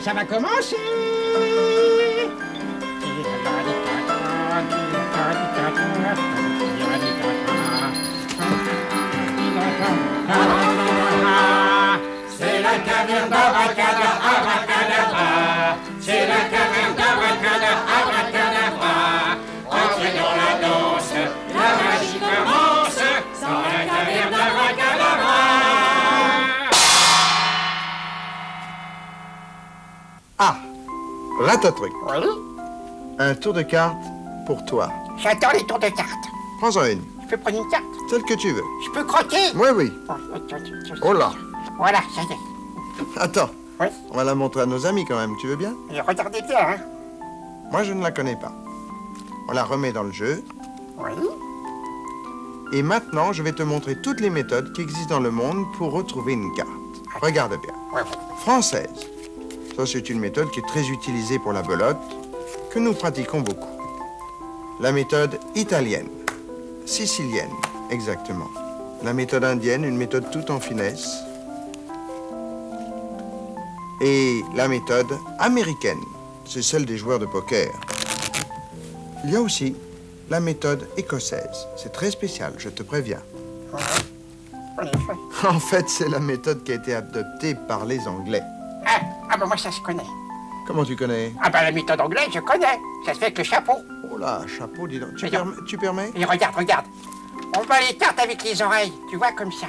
ça va commencer. C'est la caverne d'Abracadabra, c'est la caverne d'Abracadabra. Entrez dans la danse, la magie commence dans la caverne d'Abracadabra. Ah, voilà ton truc. Oui, Un tour de carte pour toi. j'adore les tours de cartes. Prends-en une, Je peux prendre une carte? celle que tu veux. Je peux croquer? Oui, oui. Oh là. Voilà, ça y est. Attends, Oui, on va la montrer à nos amis quand même, tu veux bien? et regardez bien, hein. Moi, je ne la connais pas. On la remet dans le jeu. Oui. Et maintenant, je vais te montrer toutes les méthodes qui existent dans le monde pour retrouver une carte. Regarde bien. Oui. Française. Ça, c'est une méthode qui est très utilisée pour la belote, que nous pratiquons beaucoup. La méthode italienne. Sicilienne, exactement. La méthode indienne, une méthode toute en finesse. Et la méthode américaine, c'est celle des joueurs de poker. Il y a aussi la méthode écossaise. C'est très spécial, je te préviens. En effet. En fait, c'est la méthode qui a été adoptée par les Anglais. Ah ben moi ça se connaît. Comment tu connais? Ah ben la méthode anglaise, je connais. Ça se fait avec le chapeau. Oh là, chapeau, dis donc. Tu Regarde. permets? Et regarde. On bat les cartes avec les oreilles, tu vois, comme ça.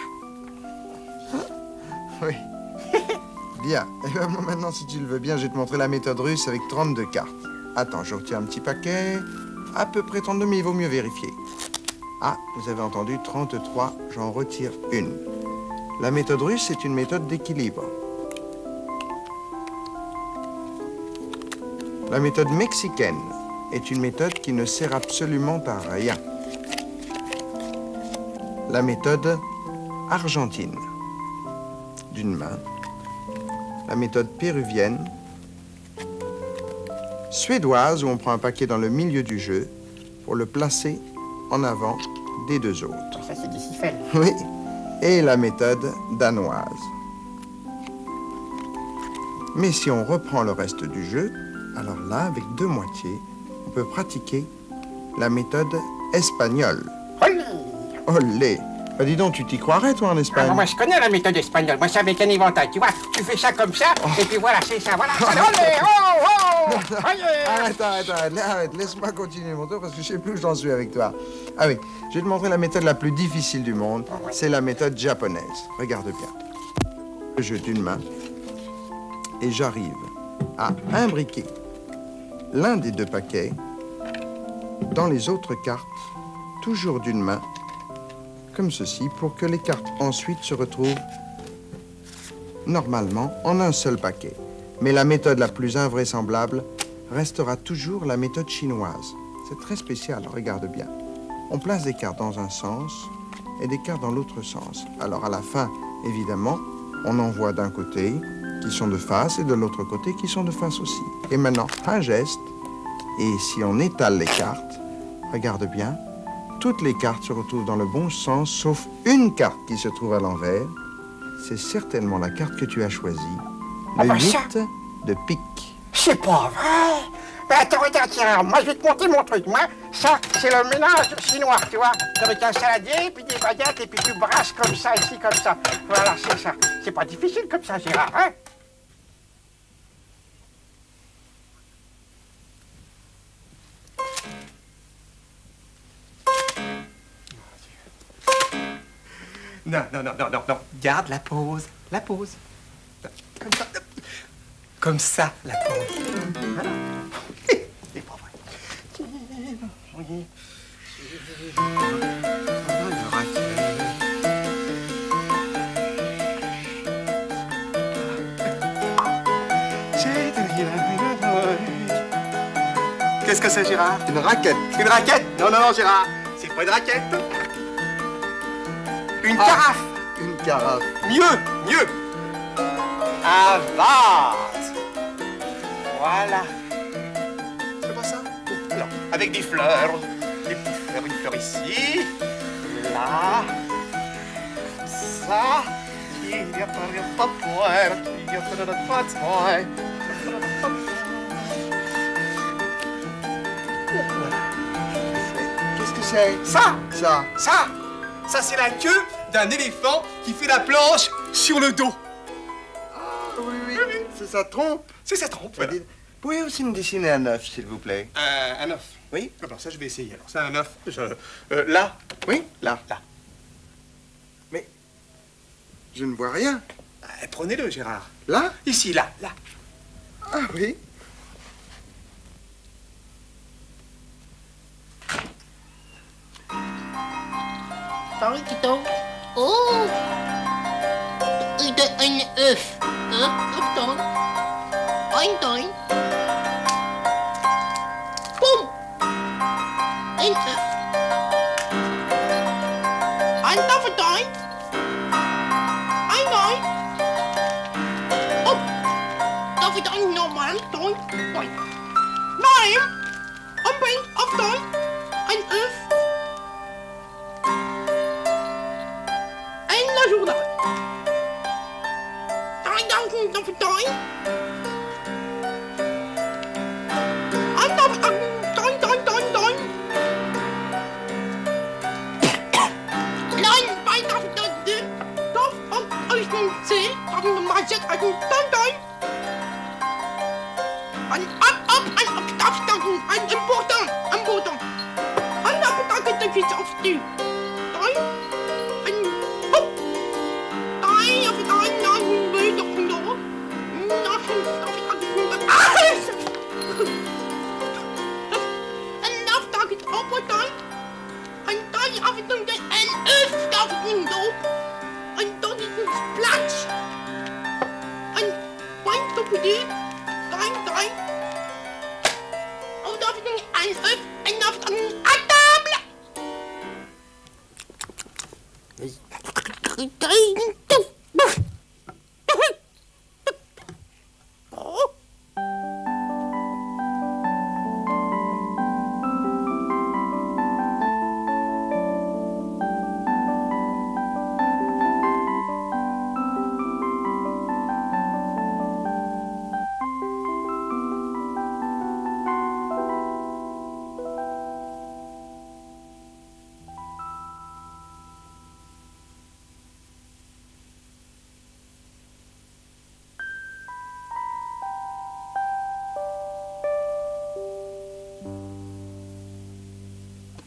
Oui. Bien. Et ben, moi, maintenant, si tu le veux bien, je vais te montrer la méthode russe avec 32 cartes. Attends, je retiens un petit paquet. À peu près 32, mais il vaut mieux vérifier. Ah, vous avez entendu 33, j'en retire une. La méthode russe, c'est une méthode d'équilibre. La méthode mexicaine est une méthode qui ne sert absolument à rien. La méthode argentine, d'une main. La méthode péruvienne. Suédoise, où on prend un paquet dans le milieu du jeu pour le placer en avant des deux autres. Ça c'est des siffelles. Oui. Et la méthode danoise. Mais si on reprend le reste du jeu, alors là, avec deux moitiés, on peut pratiquer la méthode espagnole. Olé. Olé! Bah dis donc, tu t'y croirais, toi, en Ah, Espagne? ben, moi je connais la méthode espagnole. Moi c'est avec un éventail, tu vois. Tu fais ça comme ça, et puis voilà, c'est ça, voilà. Olé, oh, Olé. Arrête, laisse-moi continuer mon tour parce que je sais plus où j'en suis avec toi. Ah oui, je vais te montrer la méthode la plus difficile du monde. C'est la méthode japonaise. Regarde bien. Je jeu d'une main et j'arrive à imbriquer l'un des deux paquets dans les autres cartes, toujours d'une main, comme ceci, pour que les cartes ensuite se retrouvent normalement en un seul paquet. Mais la méthode la plus invraisemblable restera toujours la méthode chinoise. C'est très spécial, regarde bien. On place des cartes dans un sens et des cartes dans l'autre sens. Alors à la fin, évidemment, on en voit d'un côté qui sont de face et de l'autre côté qui sont de face aussi. Et maintenant, un geste, et si on étale les cartes, regarde bien, toutes les cartes se retrouvent dans le bon sens, sauf une carte qui se trouve à l'envers. C'est certainement la carte que tu as choisie. Ah Le bah 8 ça. de pique. C'est pas vrai. Mais attends, regarde, tiens, moi je vais te montrer mon truc. Moi, ça, c'est le mélange chinois, tu vois. Avec un saladier, puis des baguettes, et puis tu brasses comme ça, ici, comme ça. Voilà, c'est ça. C'est pas difficile comme ça, Gérard, hein? Non. Garde la pause. La pause. Comme ça. Comme ça, la pause. Voilà. C'est pas vrai. Qu'est-ce que c'est, Gérard? Une raquette. Une raquette? Non, Gérard. C'est pas une raquette. Une Ah. carafe. Une carafe. Mieux. Un vase. Voilà. C'est pas ça? Non. Avec des fleurs. Des petites fleurs. Une fleur ici. Là. Comme ça. c'est? Ça, Ça. ça c'est la queue d'un éléphant qui fait la planche sur le dos. Ah, oui, c'est sa trompe. C'est sa trompe. Voilà. Pouvez aussi me dessiner un œuf, s'il vous plaît? Un œuf. Oui? Alors ça, je vais essayer. Alors, c'est un œuf. Là. Oui, là. Là. Mais je ne vois rien. Prenez-le, Gérard. Là? Ici, là. Ah oui. Sorry, Tito. Oh! Een uf. Uf dan. Ein. Boom! Een uf. Ein tafeltuin. Ein. Oh! Tafeltuin normaal. Tuin. Nein! Een been. Aftuin. Een uf. En la journal. Een tafeltuin.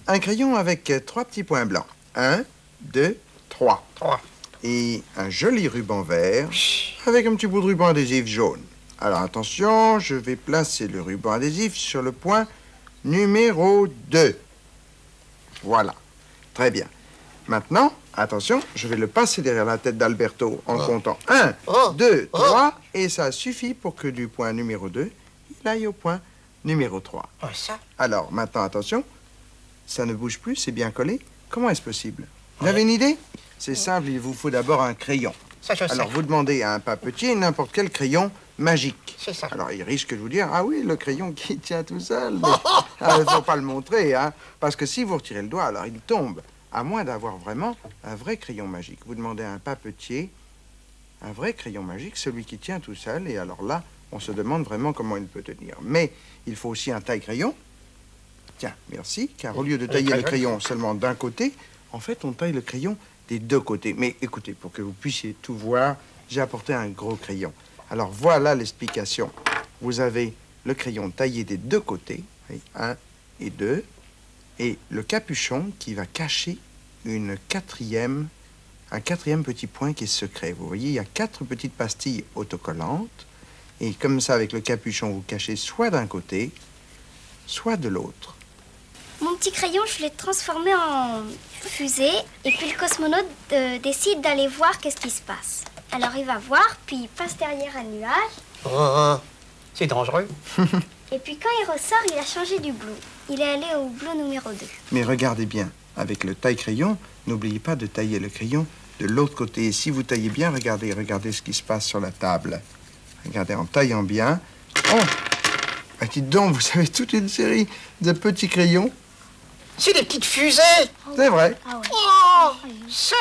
Un crayon avec 3 petits points blancs. 1, 2, 3. 3. Et un joli ruban vert avec un petit bout de ruban adhésif jaune. Alors attention, je vais placer le ruban adhésif sur le point numéro 2. Voilà. Très bien. Maintenant, attention, je vais le passer derrière la tête d'Alberto en comptant 1, 2, 3. Et ça suffit pour que du point numéro 2, il aille au point numéro 3. Oh, ça. Alors, maintenant, attention. Ça ne bouge plus, c'est bien collé. Comment est-ce possible? Vous avez une idée? C'est simple, il vous faut d'abord un crayon. Ça, je sais. Alors, vous demandez à un papetier n'importe quel crayon magique. C'est ça. Alors, il risque de vous dire, ah oui, le crayon qui tient tout seul. Mais il ne faut pas le montrer, hein. Parce que si vous retirez le doigt, alors il tombe. À moins d'avoir vraiment un vrai crayon magique. Vous demandez à un papetier un vrai crayon magique, celui qui tient tout seul. Et alors là, on se demande vraiment comment il peut tenir. Mais il faut aussi un taille-crayon. Tiens, merci, car au lieu de tailler le crayon seulement d'un côté, en fait, on taille le crayon des deux côtés. Mais écoutez, pour que vous puissiez tout voir, j'ai apporté un gros crayon. Alors, voilà l'explication. Vous avez le crayon taillé des deux côtés, 1 et 2, et le capuchon qui va cacher un quatrième petit point qui est secret. Vous voyez, il y a 4 petites pastilles autocollantes, et comme ça, avec le capuchon, vous cachez soit d'un côté, soit de l'autre. Mon petit crayon, je l'ai transformé en fusée. Et puis le cosmonaute décide d'aller voir qu'est-ce qui se passe. Alors il va voir, puis il passe derrière un nuage. C'est dangereux. Et puis quand il ressort, il a changé d'hublot. Il est allé au hublot numéro 2. Mais regardez bien, avec le taille-crayon, n'oubliez pas de tailler le crayon de l'autre côté. Et si vous taillez bien, regardez ce qui se passe sur la table. Regardez, en taillant bien. Oh! Ah, dites donc, vous avez toute une série de petits crayons. C'est des petites fusées. C'est vrai. Ah ouais. Oh, ça.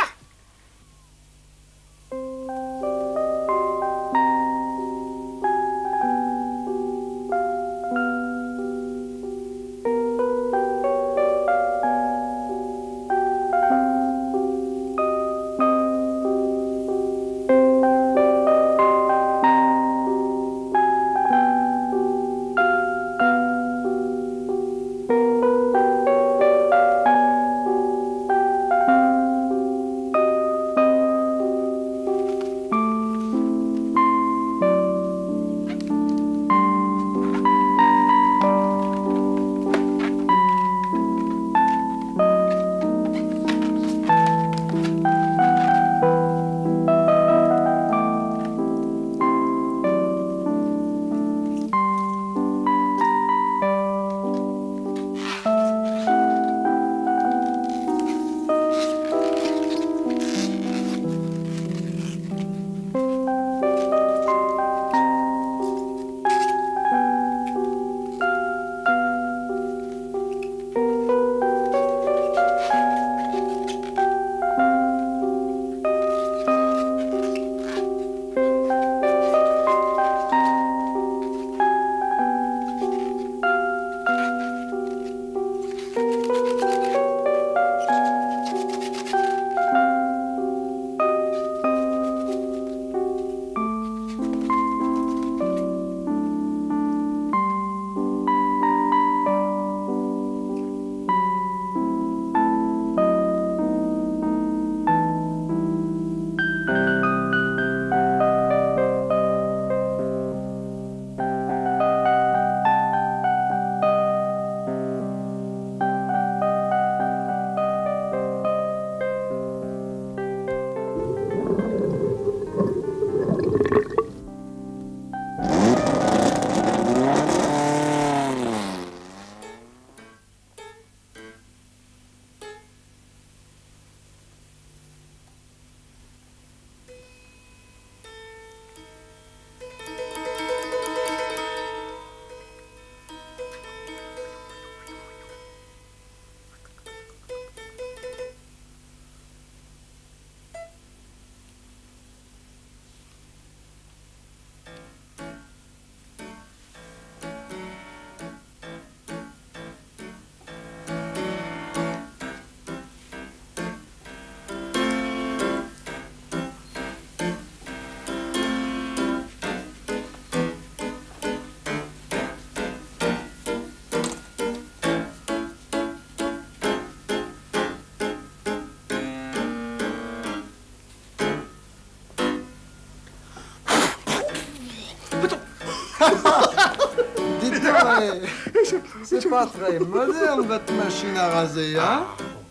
C'est pas très moderne, votre machine à raser, hein?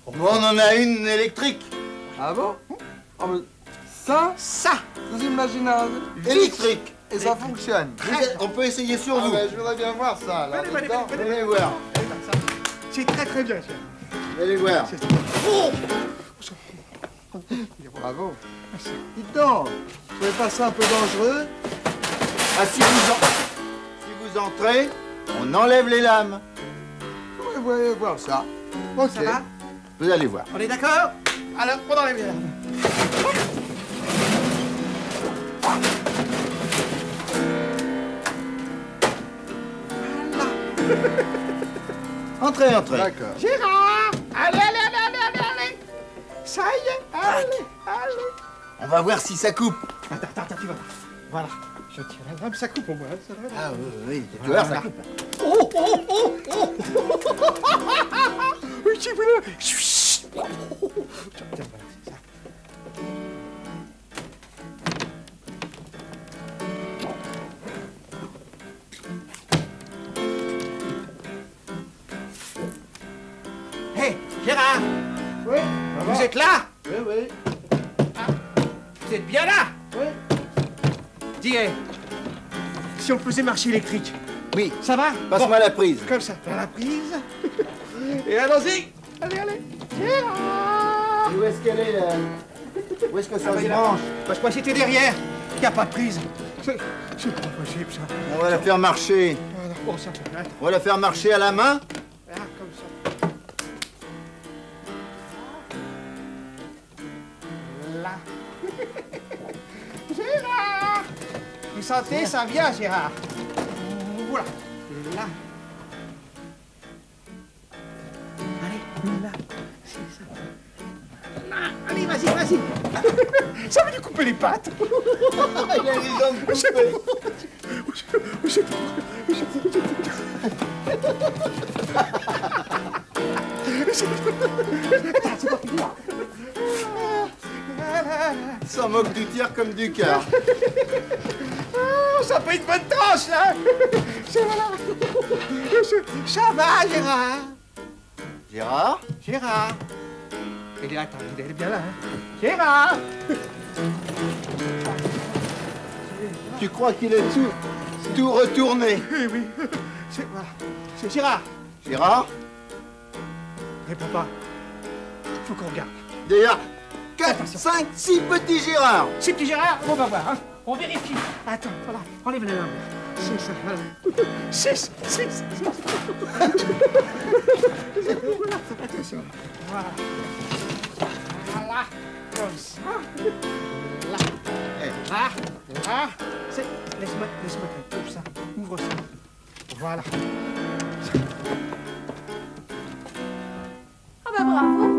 Bon, on en a une électrique. Ah bon? Oh, mais ça, Ça, c'est une machine à raser? Électrique. Et ça fonctionne. On peut essayer sur Ah vous. ben, je voudrais bien voir ça, alors. Venez, dedans. Venez voir. c'est très très bien. Allez voir. Bravo. Dites donc, vous trouvez pas ça un peu dangereux? Ah, si vous entrez, on enlève les lames. Vous voyez voir ça. Ok. Ça va? Vous allez voir. On est d'accord? Alors, on enlève les lames. Entrez, entrez. D'accord. Gérard! Allez, allez, allez, allez, allez, allez! Ça y est, allez, allez! On va voir si ça coupe. Attends, tu vas voir. Voilà. Je tire la lame, ça coupe au moins. Ça va. Ah oui, tu vois, ça coupe. Oh, oh, oh, oh! Oui, j'ai vu là! Tiens, voilà, c'est ça. Hé, Gérard! Oui, Vous êtes là? Oui, oui. Vous êtes bien là? Oui. Dis, si on faisait marcher électrique, Oui, ça va? passe-moi la prise. Comme ça, faire la prise. Et allons-y. Allez, allez. Gérard! Où est-ce qu'elle est, là? Où est-ce que ça se mais là- branche? Bah, je crois que c'était derrière. Il n'y a pas de prise. C'est pas possible, ça. On va la faire marcher. Voilà. Bon, ça fait mal. On va la faire marcher à la main. Là, comme ça. Là. Gérard! Vous sentez, ça vient, Gérard. Voilà. Là. Allez, là. C'est ça. Là. Allez, vas-y, vas-y. Ça veut lui couper les pattes. Il a les jambes coupées. Il s'en moque du tir comme du quart. Oh, ça fait une bonne tranche, là. Ça va, Gérard. Gérard? Gérard. Il est, attends, il est bien là, hein. Gérard. Tu crois qu'il est tout retourné? Oui, oui. Voilà. C'est Gérard. Gérard? Réponds pas. Faut qu'on regarde. D'ailleurs, 4, Attention. 5, 6 petits Gérard. C'est petit Gérard, on va voir, hein. On vérifie. Attends, voilà. Enlève la main. C'est ça, voilà. 6. Voilà, attention. Voilà. Voilà. Comme ça. Là. Là. Là. Laisse-moi comme ça. Ouvre ça. Voilà. Ah bah bravo.